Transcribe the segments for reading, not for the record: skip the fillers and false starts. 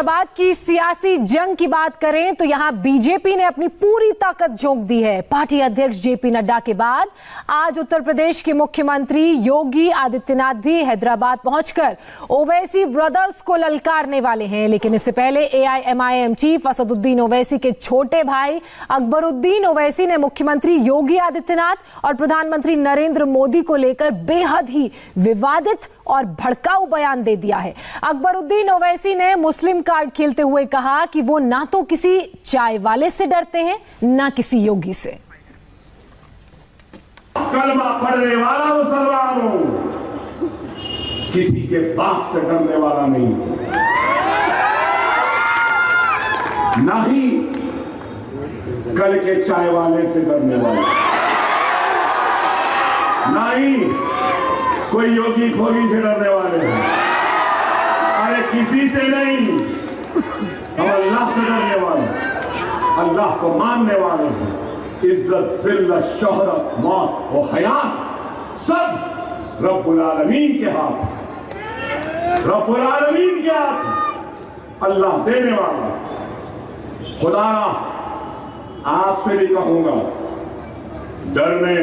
हैदराबाद की सियासी जंग की बात करें तो यहां बीजेपी ने अपनी पूरी ताकत झोंक दी है। पार्टी अध्यक्ष जेपी नड्डा के बाद आज उत्तर प्रदेश के मुख्यमंत्री योगी आदित्यनाथ भी हैदराबाद पहुंचकर ओवैसी ब्रदर्स को ललकारने वाले हैं। लेकिन इससे पहले एआईएमआईएम चीफ असदुद्दीन ओवैसी के छोटे भाई अकबरुद्दीन ओवैसी ने मुख्यमंत्री योगी आदित्यनाथ और प्रधानमंत्री नरेंद्र मोदी को लेकर बेहद ही विवादित और भड़काऊ बयान दे दिया है। अकबरुद्दीन ओवैसी ने मुस्लिम कार्ड खेलते हुए कहा कि वो ना तो किसी चाय वाले से डरते हैं ना किसी योगी से। कलमा पढ़ने वाला मुसलमान हूं, किसी के बाप से डरने वाला नहीं हूं, ना ही कल के चाय वाले से डरने वाला, ना ही कोई योगी खोगी से डरने वाले हैं। अरे किसी से नहीं, हम अल्लाह से डरने वाले, अल्लाह को मानने वाले हैं। इज्जत, जिल्लत, शोहरत, मौत और हयात सब रब्बुल आलमीन के हाथ, रब्बुल आलमीन के हाथ, अल्लाह देने वाला। खुदा आपसे भी कहूंगा, डरने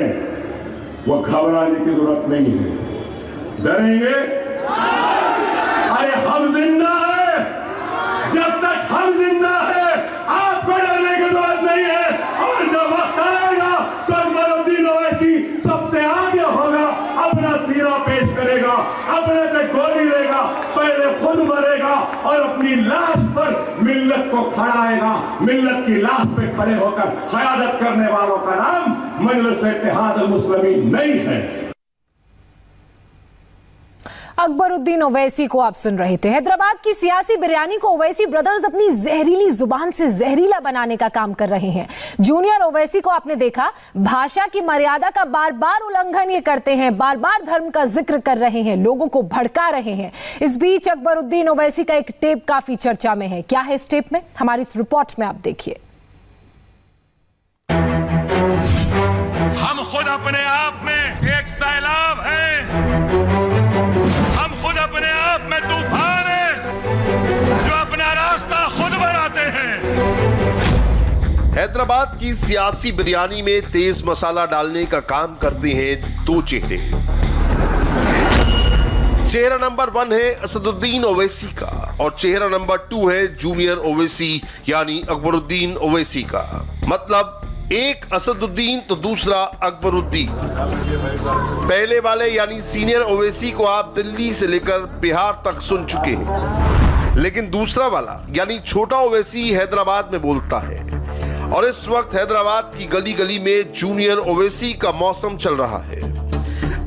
वो घबराने की जरूरत नहीं है। डरेंगे? अरे हम जिंदा है, जब तक हम जिंदा है आपको डरने की जरूरत नहीं है। और जब वक्त आएगा तो अकबरुद्दीन ओवैसी सबसे आगे होगा, अपना सीरा पेश करेगा, अपने पे गोली लेगा, पहले खुद मरेगा और अपनी लाश पर मिल्लत को खड़ाएगा। मिल्लत की लाश पे खड़े होकर क़यादत करने वालों का नाम मजलिस-ए-इत्तेहाद मुस्लिमीन नहीं है। अकबरुद्दीन ओवैसी को आप सुन रहे थे। हैदराबाद की सियासी बिरयानी को ओवैसी ब्रदर्स अपनी जहरीली जुबान से जहरीला बनाने का काम कर रहे हैं। जूनियर ओवैसी को आपने देखा, भाषा की मर्यादा का बार बार उल्लंघन ये करते हैं, बार बार धर्म का जिक्र कर रहे हैं, लोगों को भड़का रहे हैं। इस बीच अकबरुद्दीन ओवैसी का एक टेप काफी चर्चा में है। क्या है इस टेप में, हमारी इस रिपोर्ट में आप देखिए। हम खुद अपने आप में एक सैलाब हैं, हम खुद अपने आप में तूफान हैं जो अपना रास्ता खुद बनाते हैं। हैदराबाद की सियासी बिरयानी में तेज मसाला डालने का काम करते हैं दो चेहरे। चेहरा नंबर 1 है असदुद्दीन ओवैसी का और चेहरा नंबर 2 है जूनियर ओवैसी यानी अकबरुद्दीन ओवैसी का। मतलब एक असदुद्दीन तो दूसरा अकबरुद्दीन। पहले वाले यानी सीनियर ओवैसी को आप दिल्ली से लेकर बिहार तक सुन चुके हैं, लेकिन दूसरा वाला यानी छोटा ओवैसी हैदराबाद में बोलता है। और इस वक्त हैदराबाद की गली गली में जूनियर ओवैसी का मौसम चल रहा है।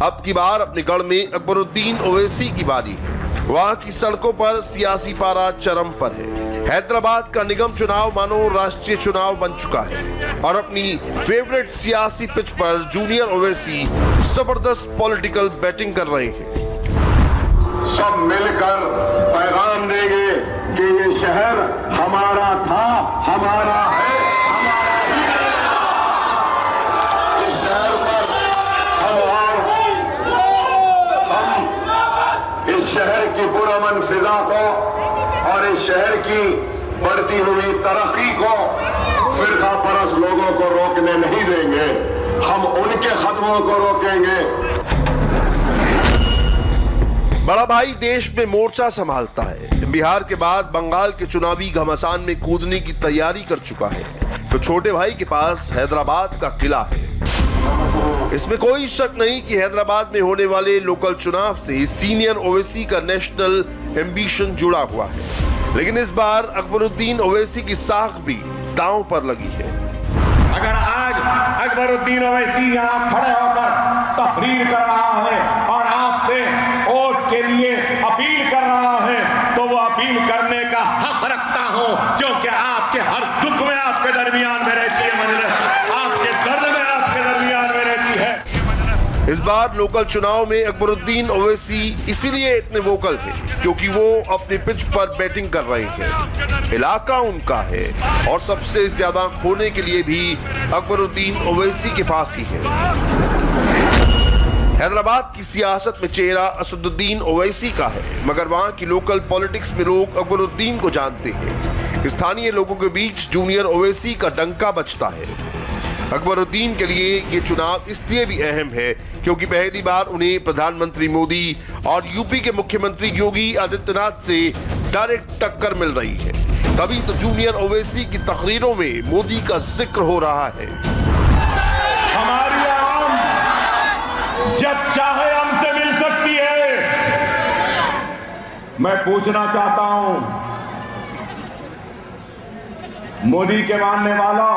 अब की बार अपने गढ़ में अकबरुद्दीन ओवैसी की बारी है। वहां की सड़कों पर सियासी पारा चरम पर है। हैदराबाद का निगम चुनाव मानो राष्ट्रीय चुनाव बन चुका है और अपनी फेवरेट सियासी पिच पर जूनियर ओवैसी जबरदस्त पॉलिटिकल बैटिंग कर रहे हैं। सब मिलकर पैगाम देंगे कि ये शहर हमारा था, हमारा है, हमारा ही रहेगा। इस शहर पर हम इस शहर की पुरअमन फिजा को और इस शहर की बढ़ती हुई तरक्की को फिरका परस्त लोगों को रोकने नहीं देंगे। हम उनके कदमों को रोकेंगे। बड़ा भाई देश में मोर्चा संभालता है। बिहार के बाद बंगाल के चुनावी घमासान में कूदने की तैयारी कर चुका है, तो छोटे भाई के पास हैदराबाद का किला है। इसमें कोई शक नहीं कि हैदराबाद में होने वाले लोकल चुनाव से सीनियर ओवैसी का नेशनल एम्बिशन जुड़ा हुआ है। लेकिन इस बार अकबरुद्दीन ओवैसी की साख भी दांव पर लगी है। अगर आज अकबरुद्दीन ओवैसी यहाँ खड़े होकर तकरीर कर रहा है और आपसे वोट के लिए अपील कर रहा है, तो वो अपील करने का हक रखता हूँ, क्योंकि आपके हर दुख में आपके दरमियान में रहती है मजलिस, आपके दर्द में आपके दरमियान में रहती है। इस बार लोकल चुनाव में अकबरुद्दीन ओवैसी इसीलिए इतने वोकल है क्योंकि वो अपने पिच पर बैटिंग कर रहे हैं। इलाका उनका है और सबसे ज्यादा खोने के लिए भी अकबरुद्दीन ओवैसी के पास ही है। हैदराबाद की सियासत में चेहरा असदुद्दीन ओवैसी का है, मगर वहां की लोकल पॉलिटिक्स में लोग अकबरुद्दीन को जानते हैं। स्थानीय लोगों के बीच जूनियर ओवैसी का डंका बजता है। अकबरुद्दीन के लिए ये चुनाव इसलिए भी अहम है क्योंकि पहली बार उन्हें प्रधानमंत्री मोदी और यूपी के मुख्यमंत्री योगी आदित्यनाथ से डायरेक्ट टक्कर मिल रही है। तभी तो जूनियर ओवैसी की तकरीरों में मोदी का जिक्र हो रहा है। हमारी आवाम जब चाहे हमसे मिल सकती है। मैं पूछना चाहता हूं, मोदी के मानने वालों,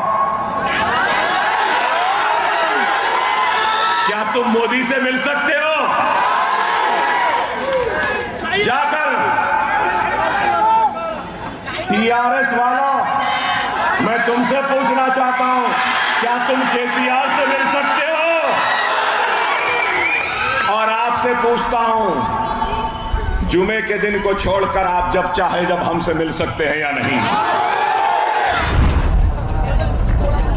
क्या तुम मोदी से मिल सकते हो? जाकर टीआरएस वालों, मैं तुमसे पूछना चाहता हूं, क्या तुम केसीआर से मिल सकते हो? और आपसे पूछता हूं, जुमे के दिन को छोड़कर आप जब चाहे जब हमसे मिल सकते हैं या नहीं?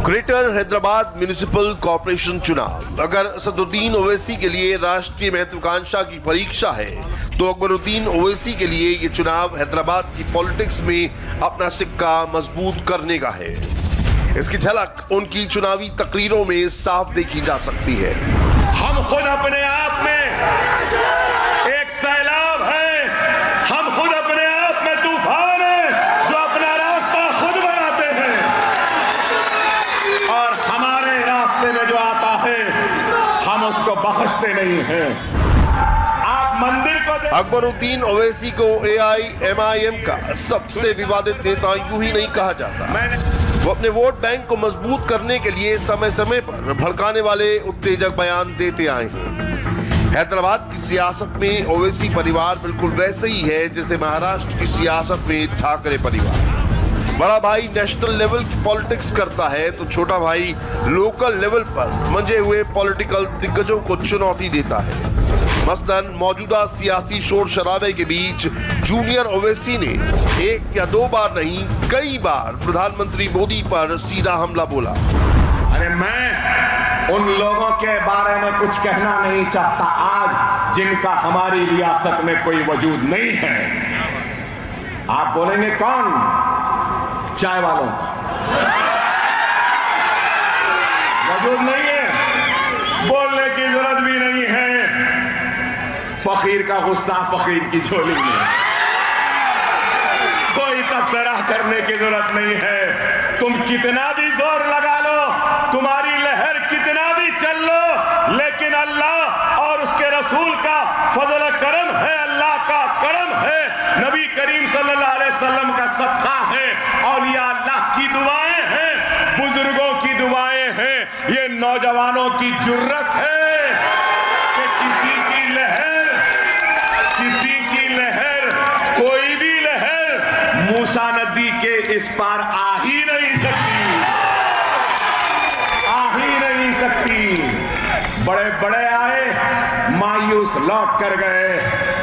ग्रेटर हैदराबाद म्युनिसिपल कॉर्पोरेशन चुनाव अगर असदुद्दीन ओवैसी के लिए राष्ट्रीय महत्वाकांक्षा की परीक्षा है, तो अकबरुद्दीन ओवैसी के लिए ये चुनाव हैदराबाद की पॉलिटिक्स में अपना सिक्का मजबूत करने का है। इसकी झलक उनकी चुनावी तकरीरों में साफ देखी जा सकती है। हम खुद अपने आप में एक सैलाब हैं, हम खुद अपने आप में तूफान हैं जो अपना रास्ता खुद बनाते हैं, और हमारे रास्ते में जो आता है हम उसको बख्शते नहीं हैं। आप मंदिर को अकबरुद्दीन ओवैसी को AIMIM का सबसे विवादित नेता यूं ही नहीं कहा जाता। वो अपने वोट बैंक को मजबूत करने के लिए समय समय पर भड़काने वाले उत्तेजक बयान देते आए हैं। हैदराबाद की सियासत में ओवैसी परिवार बिल्कुल वैसे ही है जैसे महाराष्ट्र की सियासत में ठाकरे परिवार। बड़ा भाई नेशनल लेवल की पॉलिटिक्स करता है तो छोटा भाई लोकल लेवल पर मंजे हुए पॉलिटिकल दिग्गजों को चुनौती देता है। मसलन मौजूदा सियासी शोर शराबे के बीच जूनियर ओवैसी ने एक या दो बार नहीं कई बार प्रधानमंत्री मोदी पर सीधा हमला बोला। अरे मैं उन लोगों के बारे में कुछ कहना नहीं चाहता आज जिनका हमारी रियासत में कोई वजूद नहीं है। आप बोलेंगे कौन? चाय वालों वजूद नहीं है, बोलने की जरूरत भी नहीं है। फकीर का गुस्सा फकीर की झोली में, कोई तबसरा करने की जरूरत नहीं है। तुम कितना भी जोर लगा लो, तुम्हारी लहर कितना भी चल लो, लेकिन अल्लाह और उसके रसूल का फजल करम है, अल्लाह का करम है, नबी करीम सल्लल्लाहु अलैहि वसल्लम का सदका है, औलिया अल्लाह की दुआएं हैं, बुजुर्गों की दुआएं हैं। ये नौजवानों की जुर्रत है कि किसी की लहर, कोई भी लहर मूसा नदी के इस पार आ ही नहीं सकती। बड़े बड़े आए, मायूस लौट कर गए।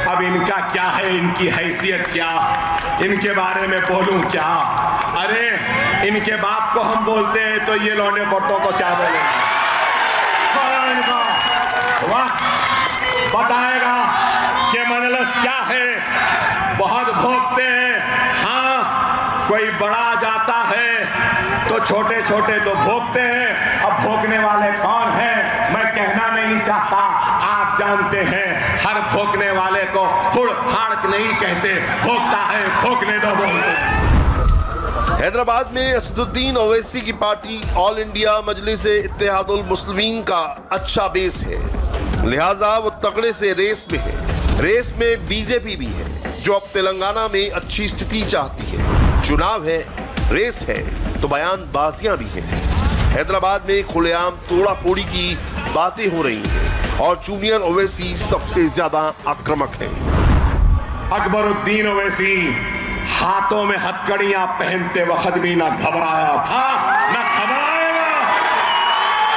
अब इनका क्या है, इनकी हैसियत क्या, इनके बारे में बोलूं क्या? अरे इनके बाप को हम बोलते हैं तो ये लौंडे पोटों को क्या बोलेंगे? वाह, बताएगा कि मनलस क्या है। बहुत भोगते हैं, हाँ कोई बड़ा जाता है तो छोटे छोटे तो भोगते हैं। अब भोगने वाले कौन हैं मैं कहना नहीं चाहता, आप जानते हैं। हर भोगने वाले को हुड़ हाड़ नहीं कहते, भोगता है भोगने दो बोलते हैं। हैदराबाद में असदुद्दीन ओवैसी की पार्टी ऑल इंडिया मजलिस-ए-इत्तेहादुल मुस्लिमीन का अच्छा बेस है, लिहाजा वो तगड़े से रेस में है। रेस में बीजेपी भी है जो अब तेलंगाना में अच्छी स्थिति चाहती है। चुनाव है, रेस है तो बयानबाजियां भी हैं। हैदराबाद में खुलेआम तोड़ाफोड़ी की बातें हो रही हैं और जूनियर ओवैसी सबसे ज्यादा आक्रामक है। अकबरुद्दीन ओवैसी हाथों में हथकड़ियां पहनते वक्त भी ना घबराया था, ना घबराएगा।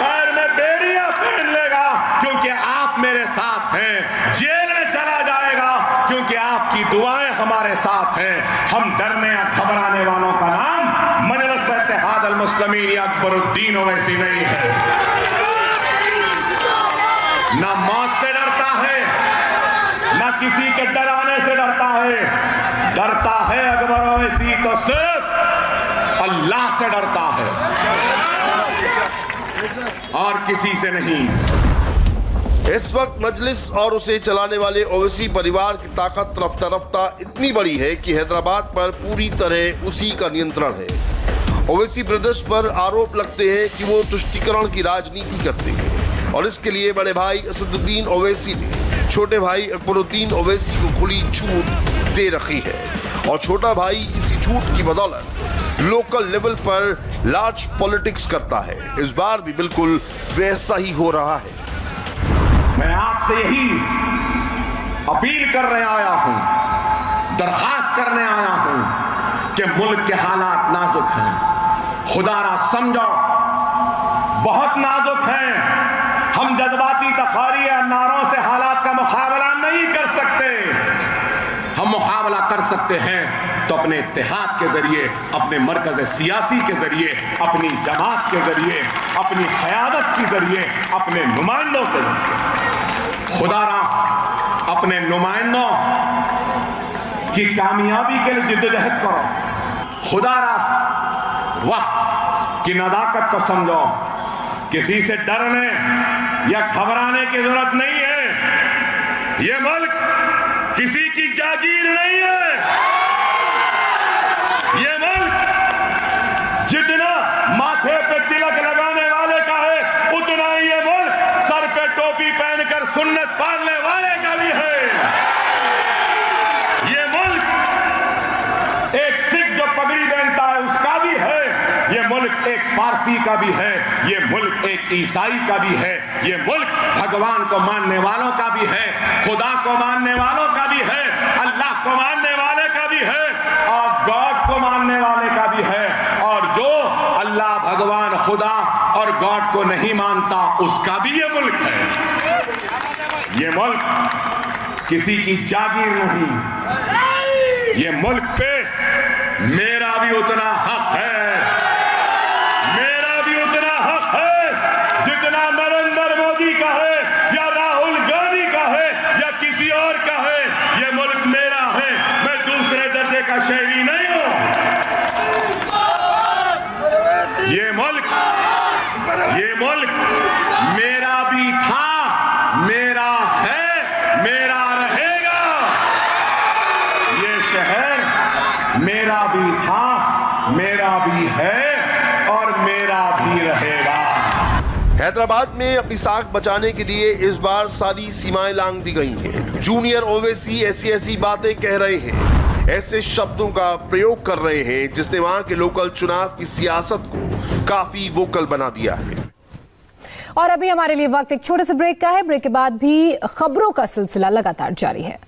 पैर में बेड़ियां पहन लेगा क्योंकि आप मेरे साथ हैं। जेल में चला जाएगा क्योंकि आपकी दुआएं हमारे साथ हैं। हम डरने या घबराने वालों का नाम मजलिस-ए-इत्तेहादुल मुस्लिमीन अकबरुद्दीन ओवैसी नहीं है। ना मौत है, न किसी के डराने से डरता है। डरता है अकबर ओवैसी तो सिर्फ अल्लाह से डरता है और किसी से नहीं। इस वक्त मजलिस और उसे चलाने वाले ओवैसी परिवार की ताकत रफ्ता रफ्ता इतनी बड़ी है कि हैदराबाद पर पूरी तरह उसी का नियंत्रण है। ओवैसी ब्रदर्स पर आरोप लगते हैं कि वो तुष्टीकरण की राजनीति करते हैं और इसके लिए बड़े भाई असदुद्दीन ओवैसी ने छोटे भाई अकबरुद्दीन ओवैसी को खुली छूट दे रखी है और छोटा भाई इसी छूट की बदौलत लोकल लेवल पर लार्ज पॉलिटिक्स करता है। इस बार भी बिल्कुल वैसा ही हो रहा है। मैं आपसे यही अपील करने आया हूं, दरखास्त करने आया हूं कि मुल्क के हालात नाजुक हैं। खुदारा समझो, बहुत नाजुक हैं। हम जज्बाती तखारी या नारों से हालात का मुकाबला नहीं कर सकते। हम मुकाबला कर सकते हैं तो अपने इत्तेहाद के जरिए, अपने मरकज सियासी के जरिए, अपनी जमात के जरिए, अपनी क़यादत के जरिए, अपने नुमाइंदों के जरिए। खुदारा अपने नुमाइंदों की कामयाबी के लिए जिद्दोजहद करो। खुदारा वक्त की नज़ाकत को समझो। किसी से डरने या घबराने की जरूरत नहीं है। यह मुल्क किसी की जागीर नहीं है। यह मुल्क जितना माथे पे तिलक लगाने वाले का है, उतना ही यह मुल्क सर पे टोपी पहनकर सुन्नत पालने वाले का भी है। यह मुल्क एक सिख जो पगड़ी पहनता है उसका भी है। यह मुल्क एक पारसी का भी है। यह मुल्क एक ईसाई का भी है। यह मुल्क भगवान को मानने वालों का भी है, खुदा को मानने वालों का भी है, अल्लाह को मानने वाले का भी है और गॉड को मानने वाले का भी है। और जो अल्लाह, भगवान, खुदा और गॉड को नहीं मानता उसका भी ये मुल्क है। ये मुल्क किसी की जागीर नहीं। ये मुल्क पे मेरा भी उतना हक है। मेरा भी उतना हक है जितना नरेंद्र मोदी का है या राहुल गांधी का है या किसी और का है। ये मुल्क मेरा है। मैं दूसरे दर्जे का शहरी नहीं हूं। ये मुल्क मेरा भी था, मेरा है, मेरा रहेगा। ये शहर मेरा भी था, मेरा भी है और मेरा भी रहेगा। हैदराबाद में अपनी साख बचाने के लिए इस बार सारी सीमाएं लांघ दी गई हैं। जूनियर ओवैसी ऐसी बातें कह रहे हैं, ऐसे शब्दों का प्रयोग कर रहे हैं जिसने वहां के लोकल चुनाव की सियासत को काफी वोकल बना दिया है। और अभी हमारे लिए वक्त एक छोटे से ब्रेक का है। ब्रेक के बाद भी खबरों का सिलसिला लगातार जारी है।